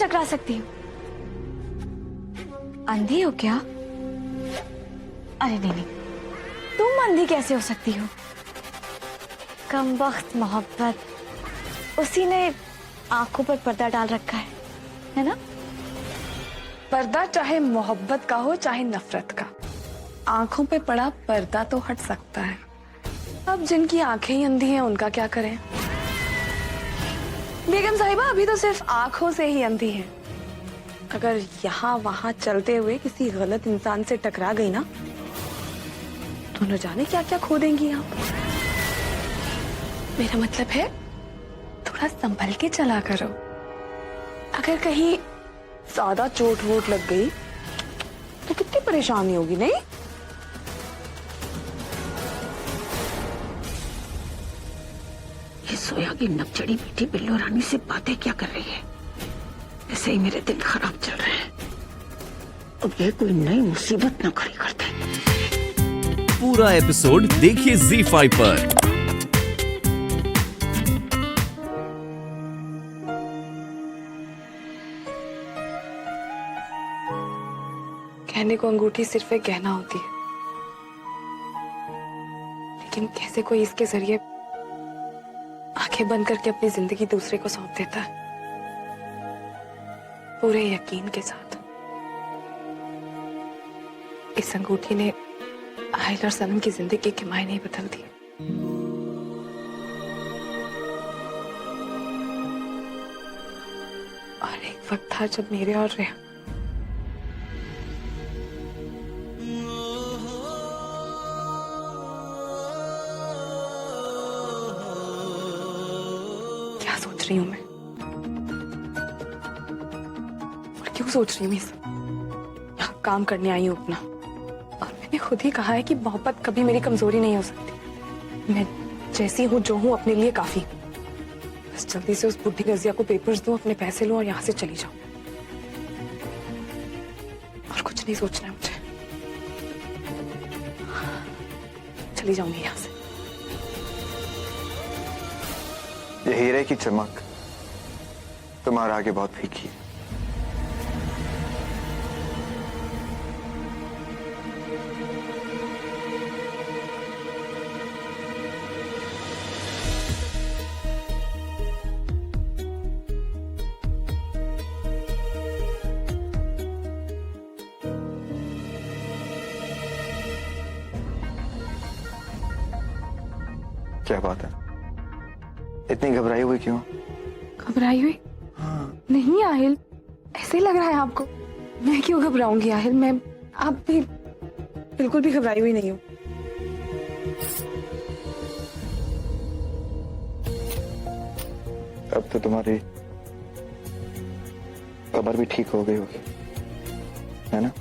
टकरा सकती हूँ। अंधी हो क्या? अरे नहीं नहीं, तुम अंधी कैसे हो सकती हो? कमबख्त मोहब्बत, उसी ने आंखों पर पर्दा डाल रखा है ना? पर्दा चाहे मोहब्बत का हो चाहे नफरत का, आंखों पे पड़ा पर्दा तो हट सकता है। अब जिनकी आंखें ही अंधी हैं उनका क्या करें? बेगम साहिबा अभी तो सिर्फ आंखों से ही अंधी हैं। अगर यहाँ वहां चलते हुए किसी गलत इंसान से टकरा गई ना, तो न जाने क्या क्या खो देंगी आप। मेरा मतलब है थोड़ा संभल के चला करो। अगर कहीं ज्यादा चोट वोट लग गई तो कितनी परेशानी होगी, नहीं? ये सोया की नकचड़ी मीठी बिल्लो रानी से बातें क्या कर रही है? ऐसे ही मेरे दिन खराब चल रहे हैं। अब ये कोई नई मुसीबत न खड़ी करते। पूरा एपिसोड देखिए ZEE5 पर। कहने को अंगूठी सिर्फ एक गहना होती है, लेकिन कैसे कोई इसके जरिए आंखें बंद करके अपनी जिंदगी दूसरे को सौंप देता है, पूरे यकीन के साथ। इस अंगूठी ने आहिल और सनम की जिंदगी के मायने बदल दिए। और एक वक्त था जब मेरे और रेहा क्या सोच रही हूं मैं, और क्यों सोच रही हूँ? इस यहाँ काम करने आई हूँ अपना, और मैंने खुद ही कहा है कि मोहब्बत कभी मेरी कमजोरी नहीं हो सकती। मैं जैसी हूँ जो हूँ अपने लिए काफी। बस जल्दी से उस बुढ़ी रजिया को पेपर्स दूं, अपने पैसे लूं और यहाँ से चली जाऊं। और कुछ नहीं सोचना है मुझे, चली जाऊंगी यहाँ से। ये हीरे की चमक तुम्हारा आगे बहुत फीकी है। क्या बात है, इतनी घबराई हुई क्यों? घबराई हुई? हाँ। नहीं आहिल, ऐसे ही लग रहा है आपको। मैं क्यों घबराऊंगी आहिल? मैं आप भी बिल्कुल भी घबराई हुई नहीं हूँ। अब तो तुम्हारी कमर भी ठीक हो गई होगी, है ना?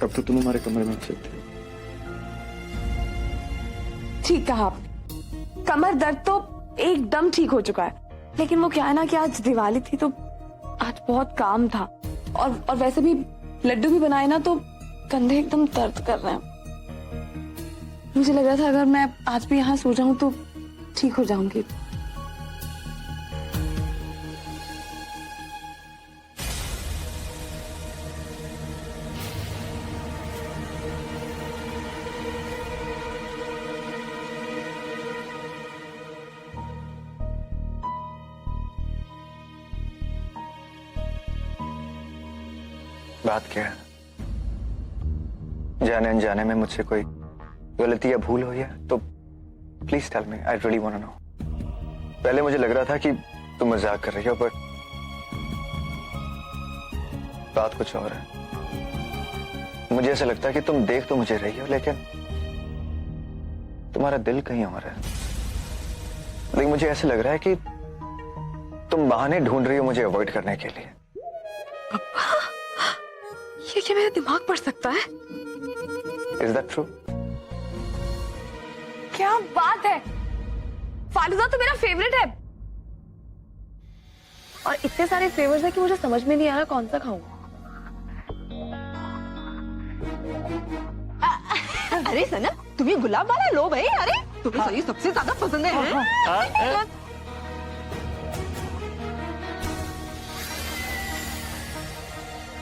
अब तो तुम हमारे कमरे में अच्छे थे। ठीक कहा आपने, कमर दर्द तो एकदम ठीक हो चुका है। लेकिन वो क्या है ना कि आज दिवाली थी तो आज बहुत काम था, और वैसे भी लड्डू भी बनाए ना तो कंधे एकदम दर्द कर रहे हैं। मुझे लग रहा था अगर मैं आज भी यहाँ सो जाऊं तो ठीक हो जाऊंगी। बात क्या है? जाने अनजाने में मुझसे कोई गलती या भूल हुई है तो please tell me, I really want to know. पहले मुझे लग रहा था कि तुम मजाक कर रही हो, पर बात कुछ और है। मुझे ऐसा लगता है कि तुम देख तो मुझे रही हो, लेकिन तुम्हारा दिल कहीं और है। लेकिन मुझे ऐसा लग रहा है कि तुम बहाने ढूंढ रही हो मुझे अवॉइड करने के लिए। ये क्या मेरा दिमाग पढ़ सकता है? Is that true? क्या बात है, फालूदा तो मेरा फेवरेट है, और इतने सारे फ्लेवर्स है कि मुझे समझ में नहीं आ रहा कौन सा खाऊं। अरे सनम, तुम्हें गुलाब वाला लो भाई। अरे तुम्हें सही सबसे ज्यादा पसंद है?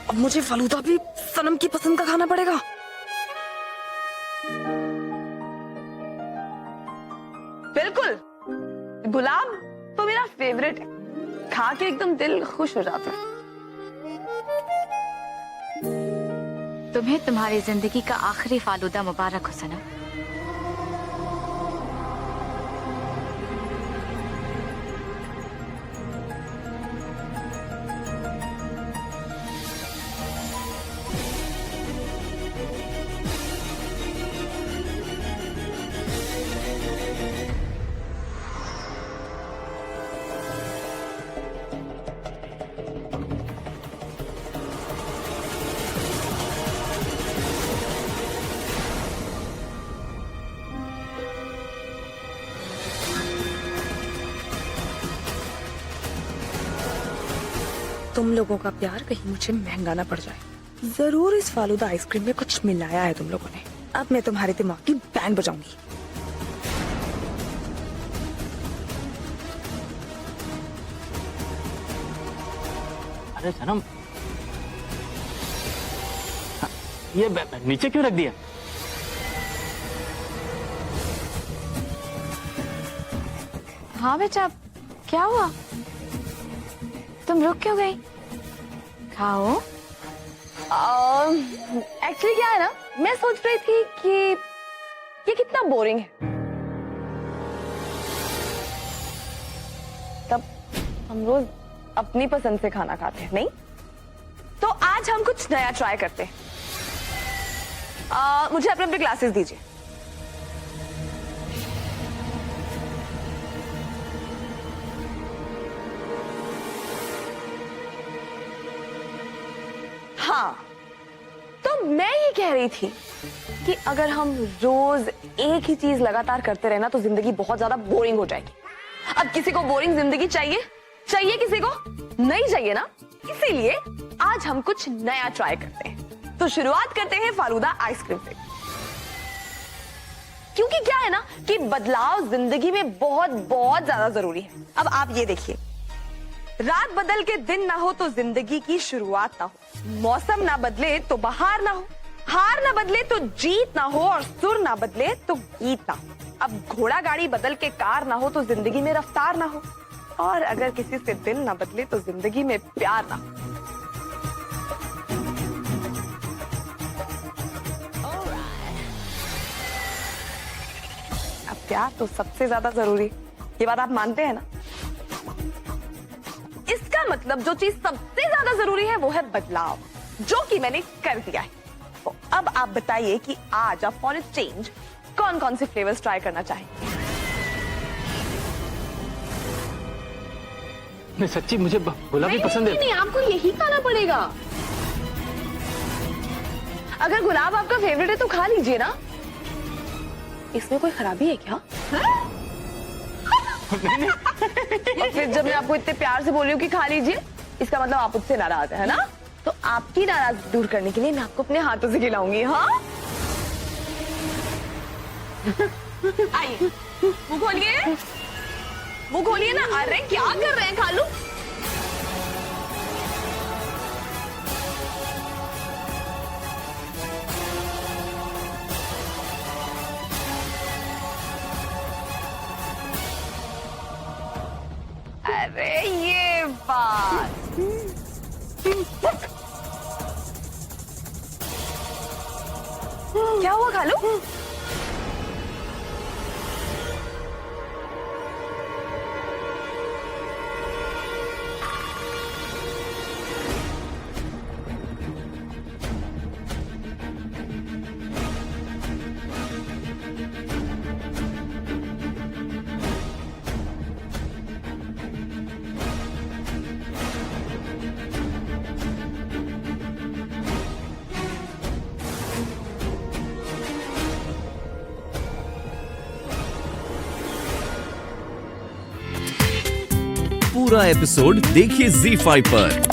अब मुझे फालूदा भी सनम की पसंद का खाना पड़ेगा। बिल्कुल, गुलाब तो मेरा फेवरेट है, खा के एकदम दिल खुश हो जाता है। तुम्हें तुम्हारी जिंदगी का आखिरी फालूदा मुबारक हो सनम। तुम लोगों का प्यार कहीं मुझे महंगा ना पड़ जाए। जरूर इस फालूदा आइसक्रीम में कुछ मिलाया है तुम लोगों ने। अब मैं तुम्हारे दिमाग की बैंड बजाऊंगी। अरे सनम, ये नीचे क्यों रख दिया? हाँ बेटा, क्या हुआ? तुम रुक क्यों गई? खाओ। एक्चुअली क्या है ना, मैं सोच रही थी कि ये कितना बोरिंग है। तब हम रोज अपनी पसंद से खाना खाते हैं, नहीं? तो आज हम कुछ नया ट्राई करते हैं। मुझे अपने अपने ग्लासेस दीजिए। हाँ, तो मैं ये कह रही थी कि अगर हम रोज एक ही चीज लगातार करते रहे ना तो जिंदगी बहुत ज्यादा बोरिंग हो जाएगी। अब किसी को बोरिंग जिंदगी चाहिए? चाहिए किसी को? नहीं चाहिए ना। इसीलिए आज हम कुछ नया ट्राई करते हैं। तो शुरुआत करते हैं फालूदा आइसक्रीम से। क्योंकि क्या है ना कि बदलाव जिंदगी में बहुत बहुत ज्यादा जरूरी है। अब आप ये देखिए, रात बदल के दिन ना हो तो जिंदगी की शुरुआत ना हो, मौसम ना बदले तो बहार ना हो, हार ना बदले तो जीत ना हो, और सुर ना बदले तो गीत ना हो। अब घोड़ा गाड़ी बदल के कार ना हो तो जिंदगी में रफ्तार ना हो, और अगर किसी से दिल ना बदले तो जिंदगी में प्यार ना हो। अब प्यार तो सबसे ज्यादा जरूरी, ये बात आप मानते हैं ना? इसका मतलब जो चीज सबसे ज्यादा जरूरी है वो है बदलाव, जो कि मैंने कर दिया है। तो अब आप बताइए कि आज आप फॉर अ चेंज कौन कौन से फ्लेवर्स ट्राई करना चाहेंगे? नहीं सच्ची, मुझे गुलाबी पसंद है। नहीं, आपको यही खाना पड़ेगा। अगर गुलाब आपका फेवरेट है तो खा लीजिए ना। इसमें कोई खराबी है क्या? और फिर जब मैं आपको इतने प्यार से बोल रही हूँ कि खा लीजिए, इसका मतलब आप मुझसे नाराज है ना? तो आपकी नाराजगी दूर करने के लिए मैं आपको अपने हाथों से खिलाऊंगी। हाँ, आइए, मुंह खोलिए, मुंह खोलिए ना। अरे क्या कर रहे हैं, खा लो। अरे ये बात, क्या हुआ? खा लो। पूरा एपिसोड देखिए ZEE5 पर।